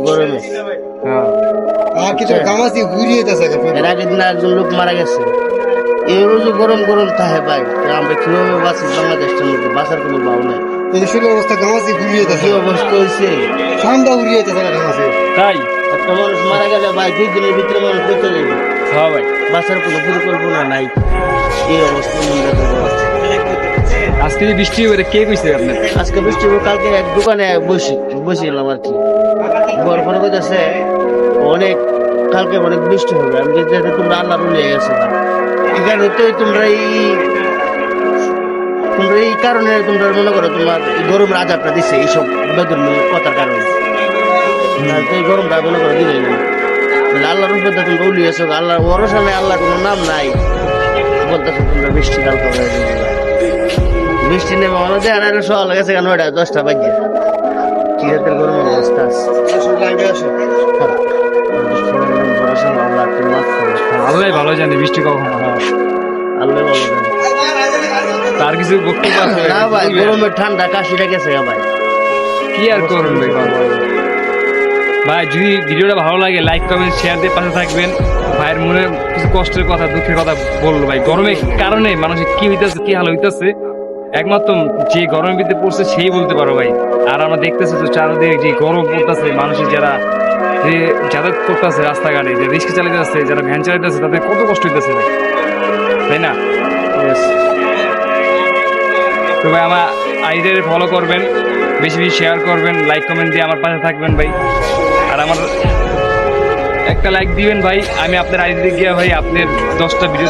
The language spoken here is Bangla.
গরমে। আর কিছু গামাসি ঘুরিয়ে যাচ্ছে এর আগের দিন একজন লোক মারা গেছে। এই রোজও গরম গরম থাকে ভাই, আমরা কিভাবে বাঁচি বাংলাদেশটার মধ্যে? বাঁচার কোনো ভাব নাই। দেশের অবস্থা গামাসি ঘুরিয়ে কি যাচ্ছে, অবস্থা হয়েছে, ঠান্ডা উড়িয়ে যাচ্ছে গামাসি। তাই একটা মানুষ মারা গেলে ভাই 2 দিনের ভিতরে মানুষ বেঁচে যাবে, হ্যাঁ ভাই। বাঁচার কোনো পরিকল্পনা নাই। এই অবস্থা আজকে যে বৃষ্টি হবে কে কইছে আপনার? আজকে বৃষ্টি হবে, কালকে এক দোকানে বসেছিলাম আর কি। বড় ফোন করতেছে অনেক, কালকে অনেক বৃষ্টি হবে। আমি যেতে তোমরা আল্লাহ রুলিয়ে গেছে এখানে, তো তোমরা এই কারণে তোমরা মনে করো তোমার এই গরম রাজাটা দিচ্ছে এইসব বেদরমূলক কথার কারণে। তো এই গরমটা মনে করো দিলে না, আল্লাহর উপর তোমরা উলিয়েছো, আল্লাহর ভরসা নেই, আল্লাহর কোনো নাম নাই, বলতেছো তোমরা বৃষ্টি কালকে হয়ে যাবে। বৃষ্টি নেমে মনে যায় আর সকাল গেছে কেন, 10টা বাজে। কি হাতের গরমের অবস্থা আছে। ভরসা নেই, আল্লাহ একটু মাফ করো। আল্লাহ ভালো জানে বৃষ্টি কখন হবে। আল্লাহ ভালো জানে। তার কিছু বক্তব্য আছে? না ভাই, গরমের ঠান্ডা কাশিটা গেছে ভাই। কি আর করুন ভাই। ভাই যদি ভিডিওটা ভালো লাগে লাইক কমেন্ট শেয়ার দিয়ে পাশে থাকবেন। ভাইয়ের মনে কিছু কষ্টের কথা দুঃখের কথা বললো ভাই। গরমের কারণে মানুষের কি হইতেছে, কি হাল হইতেছে একমাত্র যে গরমের ভিতরে পড়ছে সেই বলতে পারো ভাই। আর আমরা দেখতেছি তো চারিদিকে যে গরম পড়তেছে, মানুষের যারা যে যাতায়াত করতেছে রাস্তাঘাটে, যে রিক্সা চালাতে যাচ্ছে, যারা ভ্যান চালাতে যাচ্ছে, তাদের কত কষ্ট হইতেছে ভাই, তাই না? তো ভাই আমার আইডিয়ারে ফলো করবেন, বেশি বেশি শেয়ার করবেন, লাইক কমেন্ট দিয়ে আমার পাশে থাকবেন ভাই। আর আমার একটা লাইক দিবেন ভাই, আমি আপনার আইডি গিয়ে ভাই আপনার 10টা ভিডিও